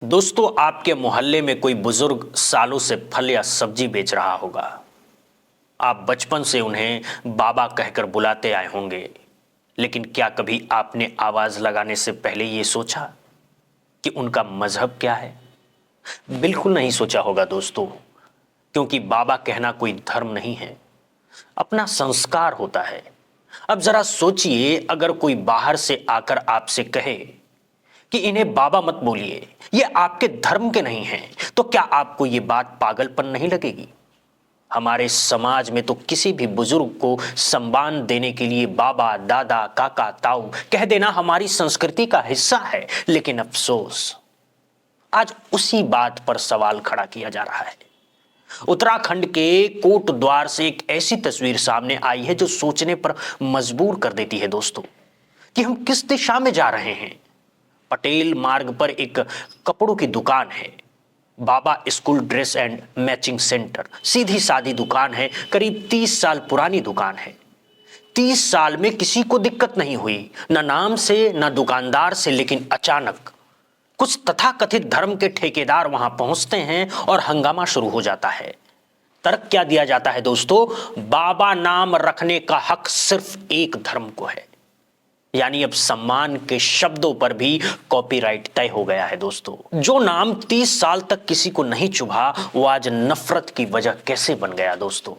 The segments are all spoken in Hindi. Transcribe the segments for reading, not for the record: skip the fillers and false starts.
दोस्तों, आपके मोहल्ले में कोई बुजुर्ग सालों से फल या सब्जी बेच रहा होगा। आप बचपन से उन्हें बाबा कहकर बुलाते आए होंगे, लेकिन क्या कभी आपने आवाज लगाने से पहले ये सोचा कि उनका मजहब क्या है? बिल्कुल नहीं सोचा होगा दोस्तों, क्योंकि बाबा कहना कोई धर्म नहीं है, अपना संस्कार होता है। अब जरा सोचिए, अगर कोई बाहर से आकर आपसे कहे कि इन्हें बाबा मत बोलिए, ये आपके धर्म के नहीं हैं, तो क्या आपको ये बात पागलपन नहीं लगेगी? हमारे समाज में तो किसी भी बुजुर्ग को सम्मान देने के लिए बाबा, दादा, काका, ताऊ कह देना हमारी संस्कृति का हिस्सा है। लेकिन अफसोस, आज उसी बात पर सवाल खड़ा किया जा रहा है। उत्तराखंड के कोटद्वार से एक ऐसी तस्वीर सामने आई है जो सोचने पर मजबूर कर देती है दोस्तों, कि हम किस दिशा में जा रहे हैं। पटेल मार्ग पर एक कपड़ों की दुकान है, Baba school dress and matching centre. सीधी सादी दुकान है, करीब 30 साल पुरानी दुकान है। 30 साल में किसी को दिक्कत नहीं हुई, ना नाम से ना दुकानदार से। लेकिन अचानक कुछ तथाकथित धर्म के ठेकेदार वहां पहुंचते हैं और हंगामा शुरू हो जाता है। तर्क क्या दिया जाता है दोस्तों? बाबा नाम रखने का हक सिर्फ एक धर्म को है। यानी अब सम्मान के शब्दों पर भी कॉपीराइट तय हो गया है दोस्तों। जो नाम 30 साल तक किसी को नहीं चुभा, वो आज नफरत की वजह कैसे बन गया दोस्तों?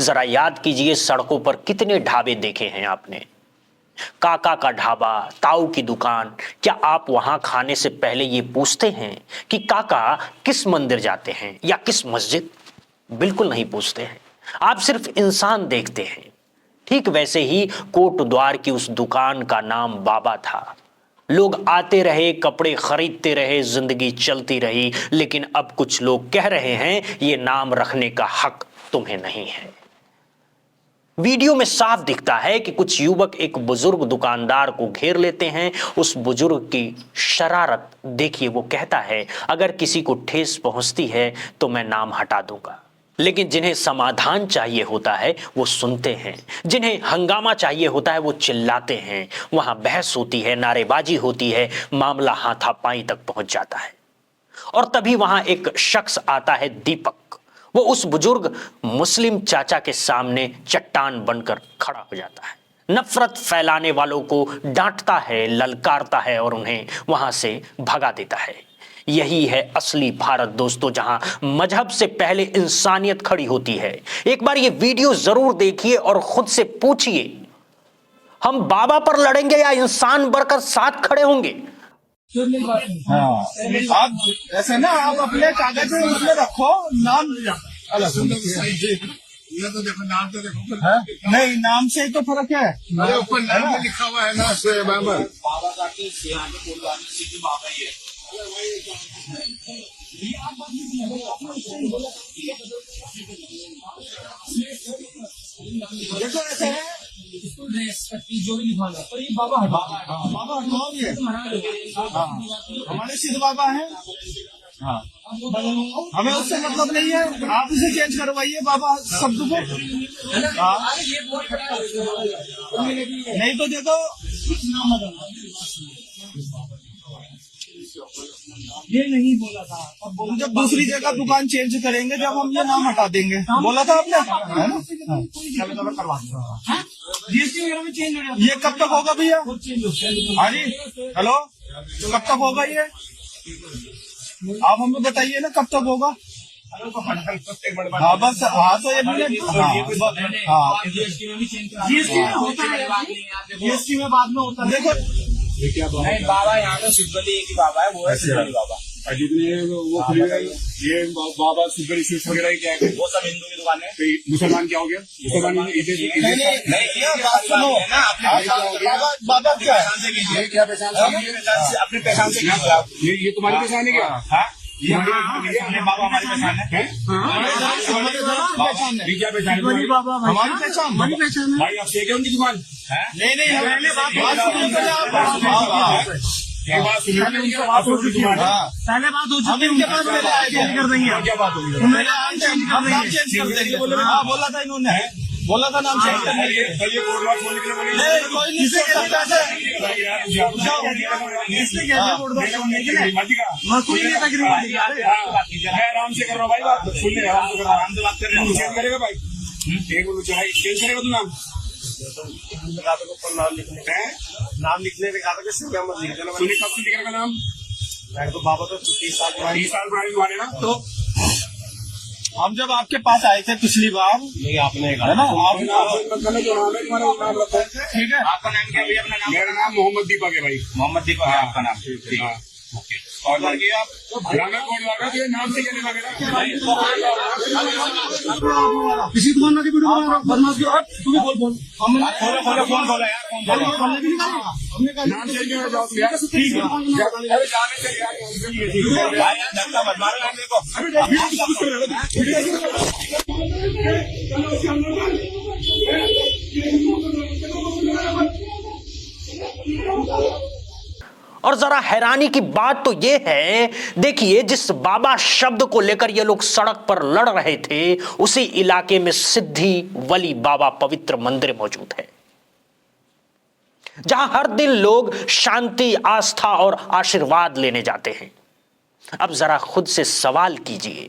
जरा याद कीजिए, सड़कों पर कितने ढाबे देखे हैं आपने? काका का ढाबा, ताऊ की दुकान। क्या आप वहां खाने से पहले ये पूछते हैं कि काका किस मंदिर जाते हैं या किस मस्जिद? बिल्कुल नहीं पूछते हैं। आप सिर्फ इंसान देखते हैं। ठीक वैसे ही कोटद्वार की उस दुकान का नाम बाबा था। लोग आते रहे, कपड़े खरीदते रहे, जिंदगी चलती रही। लेकिन अब कुछ लोग कह रहे हैं ये नाम रखने का हक तुम्हें नहीं है। वीडियो में साफ दिखता है कि कुछ युवक एक बुजुर्ग दुकानदार को घेर लेते हैं। उस बुजुर्ग की शरारत देखिए, वो कहता है अगर किसी को ठेस पहुंचती है तो मैं नाम हटा दूंगा। लेकिन जिन्हें समाधान चाहिए होता है वो सुनते हैं, जिन्हें हंगामा चाहिए होता है वो चिल्लाते हैं। वहां बहस होती है, नारेबाजी होती है, मामला हाथापाई तक पहुंच जाता है। और तभी वहां एक शख्स आता है, दीपक। वो उस बुजुर्ग मुस्लिम चाचा के सामने चट्टान बनकर खड़ा हो जाता है। नफरत फैलाने वालों को डांटता है, ललकारता है और उन्हें वहां से भगा देता है। यही है असली भारत दोस्तों, जहां मजहब से पहले इंसानियत खड़ी होती है। एक बार ये वीडियो जरूर देखिए और खुद से पूछिए, हम बाबा पर लड़ेंगे या इंसान बनकर साथ खड़े होंगे? हाँ, आप ऐसे ना, आप अपने कागज में उसमें रखो नाम अलग। ये तो देखो, नाम तो देखो। नहीं, नाम से ही तो फर्क है। अरे ऊपर नाम में लिखा हुआ है ना, बाबा का बाबा ही है। देखो ऐसे है, जो भी लिखा हुआ है, बाबा हटवाओ ये। हाँ, हमारे सिद्ध बाबा है। हाँ, हमें उससे मतलब नहीं है, आप इसे चेंज करवाइए बाबा शब्द को। हाँ, नहीं तो देखो, ये नहीं बोला था। अब जब दूसरी जगह दुकान चेंज करेंगे, जब हम ये नाम हटा देंगे, बोला था आपने, है ना? जीएसटी वगैरह में चेंज हो गया। ये कब तक होगा भैया? हाँ जी, हेलो, कब तक होगा ये? आप हमें बताइए ना, कब तक होगा? हाँ बस, हाँ तो एक मिनट। हाँ, जीएसटी में भी चेंज जीएसटी में होता है, जीएसटी में बाद में होता है। देखो नहीं, बाबा यहाँ पे सिद्धबली एक ही बाबा है, वो है सिद्धबली बाबा। जितने वो खुले ये बाबा सुपर स्वीट्स वगैरह क्या है, वो सब हिंदू की दुकान है। मुसलमान क्या हो गया? मुसलमान नहीं, ये बात सुनो ना, बाबा क्या है? ये क्या पहचान? अपनी पहचान से कीजिए आप। ये तुम्हारी पहचान है क्या? ये बाबा हमारी पहचान है। ये क्या पहचान है? हमारी पहचान, हमारी पहचान है भाई, आप शेख है उनकी दुकान? नहीं, पहले बात ये बात सुनिए, आप उनकी दुकान है? पहले बात हो हम इनके पास पहले आए थे, कर देंगे। क्या बात होगी? चेंज कर देंगे। हाँ, बोला था इन्होंने। बोला था नाम चेंज करने के लिए। सर ये कोर्ट मार्क्स होने के लिए बोली नहीं, कोई नहीं से कहते पैसे। इसलिए कहते कोर्ट मार्क्स होने के लिए मैं कोई नहीं तक मैं आराम से कर रहा हूँ भाई, बात सुन ले, आराम से कर रहा हूँ, आराम से बात कर रहे हैं। चेंज करेगा भाई, एक मिनट भाई, चेंज करेगा तू नाम नाम लिखने का था किससे क्या मत लिख देना। तूने कब से लिखेगा नाम? मैं तो बाबा तो 30 साल पुरानी दुकान है ना। तो हम जब आपके पास आए थे पिछली बार, नहीं आपने है ना, आप जो नाम है तुम्हारा वो नाम रखो, ठीक है। आपका नाम क्या भैया? अपना नाम? मेरा नाम मोहम्मद दीपक है भाई। मोहम्मद दीपक है आपका नाम? हाँ। और लड़की आप ग्रामीण कोड लगा तो ये नाम से कहने लगे ना। किसी दुकान की वीडियो बना रहा हूँ, बदमाश की। और तू भी बोल हमने खोलो फोन बोला यार, फोन भी नहीं करा हमने कहा नाम चेंज हो जाओ यार, ठीक है। अरे जाने से यार, ठीक है भाई यार धक्का मत मारो यार मेरे को। और जरा हैरानी की बात तो यह है, देखिए जिस बाबा शब्द को लेकर ये लोग सड़क पर लड़ रहे थे, उसी इलाके में सिद्धि वली बाबा पवित्र मंदिर मौजूद है, जहां हर दिन लोग शांति, आस्था और आशीर्वाद लेने जाते हैं। अब जरा खुद से सवाल कीजिए,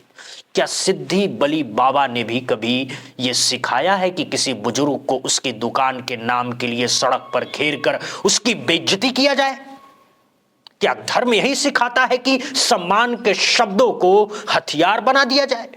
क्या सिद्धि बली बाबा ने भी कभी यह सिखाया है कि किसी बुजुर्ग को उसकी दुकान के नाम के लिए सड़क पर घेर कर उसकी बेइज्जती किया जाए? क्या धर्म यही सिखाता है कि सम्मान के शब्दों को हथियार बना दिया जाए?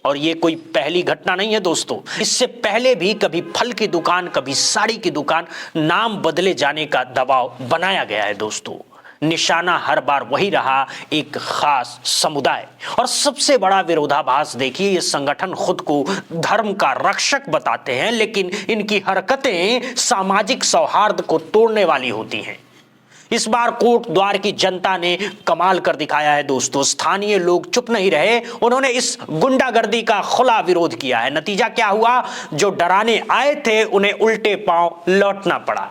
और यह कोई पहली घटना नहीं है दोस्तों, इससे पहले भी कभी फल की दुकान, कभी साड़ी की दुकान, नाम बदले जाने का दबाव बनाया गया है दोस्तों। निशाना हर बार वही रहा, एक खास समुदाय। और सबसे बड़ा विरोधाभास देखिए, ये संगठन खुद को धर्म का रक्षक बताते हैं, लेकिन इनकी हरकतें सामाजिक सौहार्द को तोड़ने वाली होती हैं। इस बार कोट द्वार की जनता ने कमाल कर दिखाया है दोस्तों। स्थानीय लोग चुप नहीं रहे, उन्होंने इस गुंडागर्दी का खुला विरोध किया है। नतीजा क्या हुआ? जो डराने आए थे उन्हें उल्टे पांव लौटना पड़ा।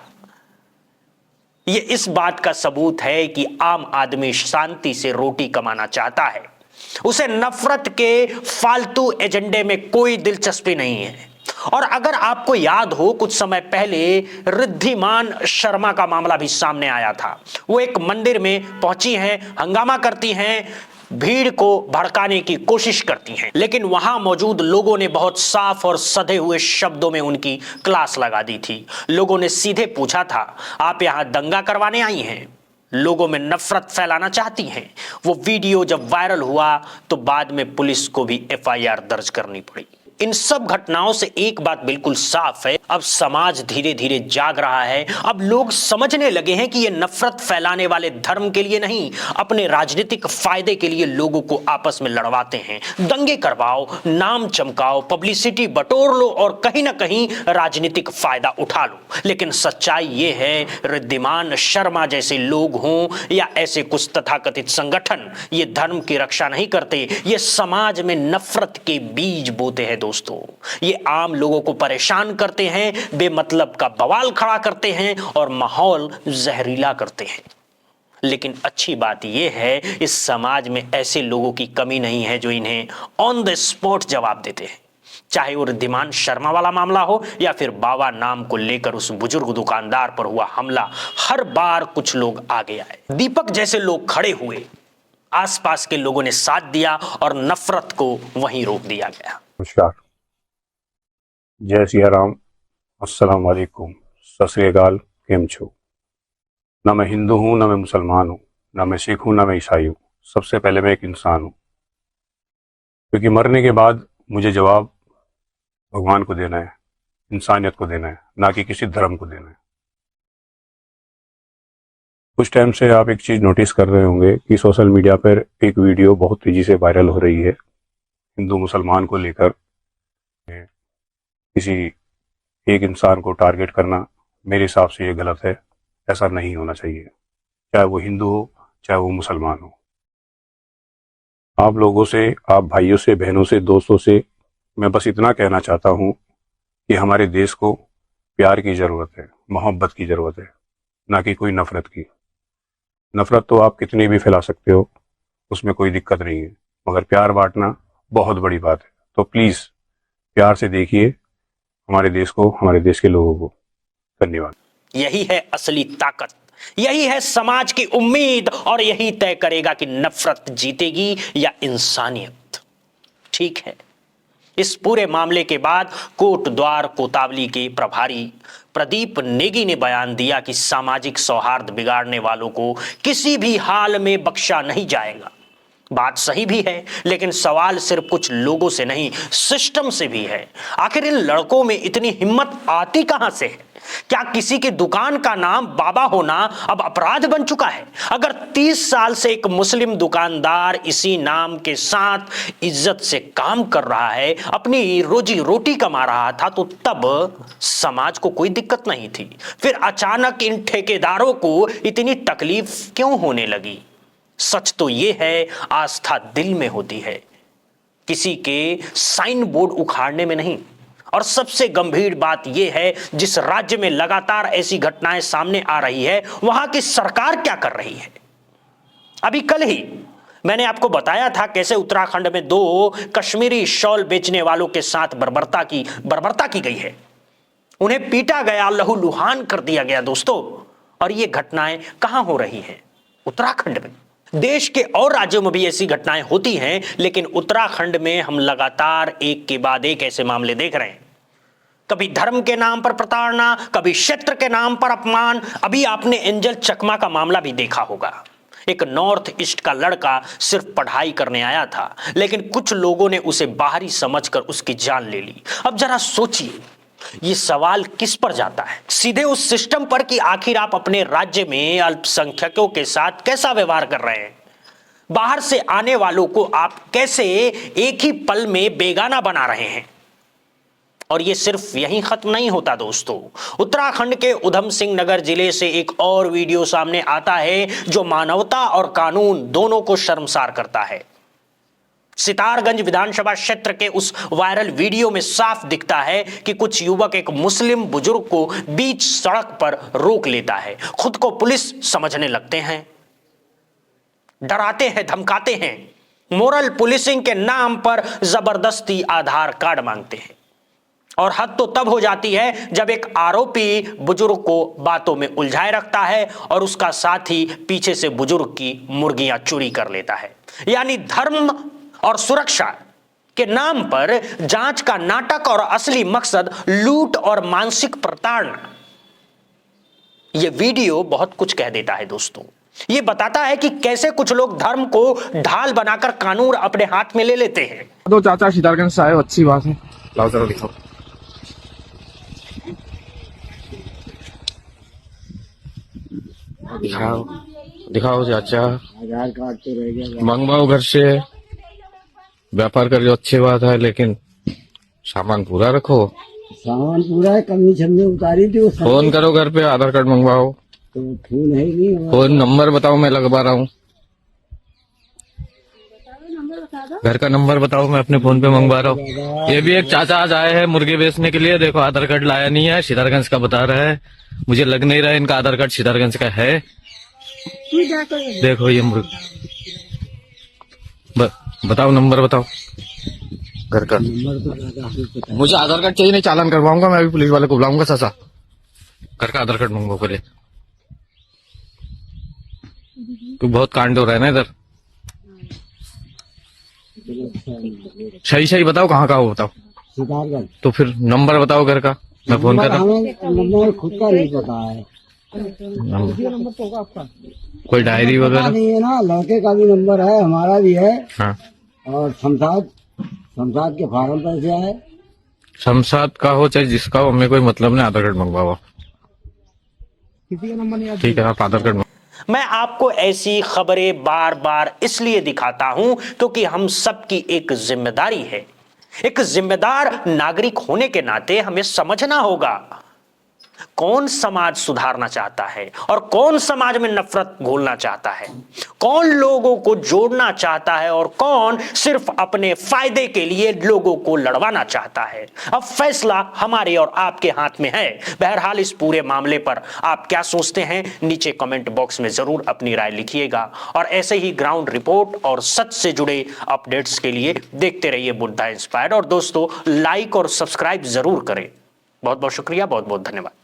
ये इस बात का सबूत है कि आम आदमी शांति से रोटी कमाना चाहता है, उसे नफरत के फालतू एजेंडे में कोई दिलचस्पी नहीं है। और अगर आपको याद हो, कुछ समय पहले रिद्धिमान शर्मा का मामला भी सामने आया था। वो एक मंदिर में पहुंची हैं, हंगामा करती हैं, भीड़ को भड़काने की कोशिश करती हैं, लेकिन वहां मौजूद लोगों ने बहुत साफ और सधे हुए शब्दों में उनकी क्लास लगा दी थी। लोगों ने सीधे पूछा था, आप यहां दंगा करवाने आई हैं? लोगों में नफरत फैलाना चाहती हैं? वो वीडियो जब वायरल हुआ तो बाद में पुलिस को भी FIR दर्ज करनी पड़ी। इन सब घटनाओं से एक बात बिल्कुल साफ है, अब समाज धीरे धीरे जाग रहा है। अब लोग समझने लगे हैं कि ये नफरत फैलाने वाले धर्म के लिए नहीं, अपने राजनीतिक फायदे के लिए लोगों को आपस में लड़वाते हैं। दंगे करवाओ, नाम चमकाओ, पब्लिसिटी बटोर लो और कहीं ना कहीं राजनीतिक फायदा उठा लो। लेकिन सच्चाई ये है, रिद्धिमान शर्मा जैसे लोग हों या ऐसे कुछ तथाकथित संगठन, ये धर्म की रक्षा नहीं करते, ये समाज में नफरत के बीज बोते हैं दोस्तों। ये आम लोगों को परेशान करते हैं, बेमतलब का बवाल खड़ा करते हैं और माहौल जहरीला करते हैं। लेकिन अच्छी बात यह है, इस समाज में ऐसे लोगों की कमी नहीं है जो इन्हें ऑन द स्पॉट जवाब देते हैं। चाहे वो रिद्धिमान शर्मा वाला मामला हो या फिर बाबा नाम को लेकर उस बुजुर्ग दुकानदार पर हुआ हमला, हर बार कुछ लोग आगे आए। दीपक जैसे लोग खड़े हुए, आसपास के लोगों ने साथ दिया और नफरत को वहीं रोक दिया गया। नमस्कार, जय सिया राम, अस्सलाम वालेकुम, सत श्री अकाल, केम छो। ना मैं हिंदू हूँ, ना मैं मुसलमान हूँ, ना मैं सिख हूँ, ना मैं ईसाई हूँ। सबसे पहले मैं एक इंसान हूँ, क्योंकि मरने के बाद मुझे जवाब भगवान को देना है, इंसानियत को देना है, ना कि किसी धर्म को देना है। कुछ टाइम से आप एक चीज़ नोटिस कर रहे होंगे कि सोशल मीडिया पर एक वीडियो बहुत तेजी से वायरल हो रही है। हिंदू मुसलमान को लेकर किसी एक इंसान को टारगेट करना मेरे हिसाब से ये गलत है। ऐसा नहीं होना चाहिए, चाहे वो हिंदू हो, चाहे वो मुसलमान हो। आप लोगों से, आप भाइयों से, बहनों से, दोस्तों से मैं बस इतना कहना चाहता हूँ कि हमारे देश को प्यार की ज़रूरत है, मोहब्बत की ज़रूरत है, ना कि कोई नफ़रत की। नफ़रत तो आप कितनी भी फैला सकते हो, उसमें कोई दिक्कत नहीं है, मगर प्यार बांटना बहुत बड़ी बात है। तो प्लीज़ प्यार से देखिए हमारे देश को, हमारे देश के लोगों को। धन्यवाद। यही है असली ताकत, यही है समाज की उम्मीद, और यही तय करेगा कि नफरत जीतेगी या इंसानियत। ठीक है, इस पूरे मामले के बाद कोटद्वार कोतवाली के प्रभारी प्रदीप नेगी ने बयान दिया कि सामाजिक सौहार्द बिगाड़ने वालों को किसी भी हाल में बख्शा नहीं जाएगा। बात सही भी है, लेकिन सवाल सिर्फ कुछ लोगों से नहीं, सिस्टम से भी है। आखिर इन लड़कों में इतनी हिम्मत आती कहां से है? क्या किसी की दुकान का नाम बाबा होना अब अपराध बन चुका है? अगर 30 साल से एक मुस्लिम दुकानदार इसी नाम के साथ इज्जत से काम कर रहा है, अपनी रोजी रोटी कमा रहा था, तो तब समाज को कोई दिक्कत नहीं थी। फिर अचानक इन ठेकेदारों को इतनी तकलीफ क्यों होने लगी? सच तो यह है, आस्था दिल में होती है, किसी के साइन बोर्ड उखाड़ने में नहीं। और सबसे गंभीर बात यह है, जिस राज्य में लगातार ऐसी घटनाएं सामने आ रही है, वहां की सरकार क्या कर रही है? अभी कल ही मैंने आपको बताया था कैसे उत्तराखंड में 2 कश्मीरी शॉल बेचने वालों के साथ बर्बरता की गई है। उन्हें पीटा गया, लहूलुहान कर दिया गया दोस्तों। और ये घटनाएं कहां हो रही हैं? उत्तराखंड में। देश के और राज्यों में भी ऐसी घटनाएं होती हैं, लेकिन उत्तराखंड में हम लगातार एक के बाद एक ऐसे मामले देख रहे हैं। कभी धर्म के नाम पर प्रताड़ना, कभी क्षेत्र के नाम पर अपमान। अभी आपने एंजल चकमा का मामला भी देखा होगा। एक नॉर्थ ईस्ट का लड़का सिर्फ पढ़ाई करने आया था, लेकिन कुछ लोगों ने उसे बाहरी समझकर उसकी जान ले ली। अब जरा सोचिए, ये सवाल किस पर जाता है? सीधे उस सिस्टम पर कि आखिर आप अपने राज्य में अल्पसंख्यकों के साथ कैसा व्यवहार कर रहे हैं। बाहर से आने वालों को आप कैसे एक ही पल में बेगाना बना रहे हैं। और ये सिर्फ यहीं खत्म नहीं होता दोस्तों। उत्तराखंड के उधम सिंह नगर जिले से एक और वीडियो सामने आता है, जो मानवता और कानून दोनों को शर्मसार करता है। सितारगंज विधानसभा क्षेत्र के उस वायरल वीडियो में साफ दिखता है कि कुछ युवक एक मुस्लिम बुजुर्ग को बीच सड़क पर रोक लेता है, खुद को पुलिस समझने लगते हैं, डराते हैं, धमकाते हैं, मोरल पुलिसिंग के नाम पर जबरदस्ती आधार कार्ड मांगते हैं। और हद तो तब हो जाती है जब एक आरोपी बुजुर्ग को बातों में उलझाए रखता है और उसका साथी पीछे से बुजुर्ग की मुर्गियां चोरी कर लेता है। यानी धर्म और सुरक्षा के नाम पर जांच का नाटक और असली मकसद लूट और मानसिक प्रताड़ना। यह वीडियो बहुत कुछ कह देता है दोस्तों। यह बताता है कि कैसे कुछ लोग धर्म को ढाल बनाकर कानून अपने हाथ में ले लेते हैं। दो चाचा सितारगंज से आए हो, अच्छी बात है। लाओ जरा दिखाओ। दिखाओ चाचा, आधार कार्ड तो रह गया। मंगवाओ घर से, व्यापार कर जो अच्छी बात है, लेकिन सामान पूरा रखो। सामान पूरा है, कमी छमनी उतारी थी। फोन करो घर पे, आधार कार्ड मंगवाओ। तो फोन है ही नहीं। फोन नंबर बताओ, मैं लगवा रहा हूँ। घर का नंबर बताओ, मैं अपने फोन पे मंगवा रहा हूँ। ये भी एक चाचा आज आए हैं मुर्गे बेचने के लिए। देखो आधार कार्ड लाया नहीं है, सितारगंज का बता रहा है। मुझे लग नहीं रहा है इनका आधार कार्ड सितारगंज का है। देखो ये मुर्गा, बताओ नंबर बताओ घर का। मुझे आधार कार्ड चाहिए, नहीं चालान करवाऊंगा मैं। अभी पुलिस वाले को बुलाऊंगा। चाचा घर का आधार कार्ड मंगवाओ पहले। तो बहुत कांड हो रहा है ना इधर। सही सही बताओ कहाँ का हो, बताओ। सितारगंज। तो फिर नंबर बताओ घर का, मैं फोन कर रहा हूँ। नंबर खुद का नहीं पता है। नंबर तो होगा आपका, कोई डायरी वगैरह नहीं है ना। लड़के का भी नंबर है, हमारा भी है। हाँ। और शमशाद के फार्म पर से आए। शमशाद का हो चाहे जिसका हो, हमें कोई मतलब नहीं। आधार कार्ड मंगवाओ। किसी का नंबर नहीं। ठीक है, आप आधार कार्ड। मैं आपको ऐसी खबरें बार बार इसलिए दिखाता हूं क्योंकि हम सबकी एक जिम्मेदारी है। एक जिम्मेदार नागरिक होने के नाते हमें समझना होगा कौन समाज सुधारना चाहता है और कौन समाज में नफरत घोलना चाहता है, कौन लोगों को जोड़ना चाहता है और कौन सिर्फ अपने फायदे के लिए लोगों को लड़वाना चाहता है। अब फैसला हमारे और आपके हाथ में है। बहरहाल इस पूरे मामले पर आप क्या सोचते हैं, नीचे कमेंट बॉक्स में जरूर अपनी राय लिखिएगा। और ऐसे ही ग्राउंड रिपोर्ट और सच से जुड़े अपडेट्स के लिए देखते रहिए बुद्धा इंस्पायर्ड। और दोस्तों लाइक और सब्सक्राइब जरूर करें। बहुत बहुत शुक्रिया, बहुत बहुत धन्यवाद।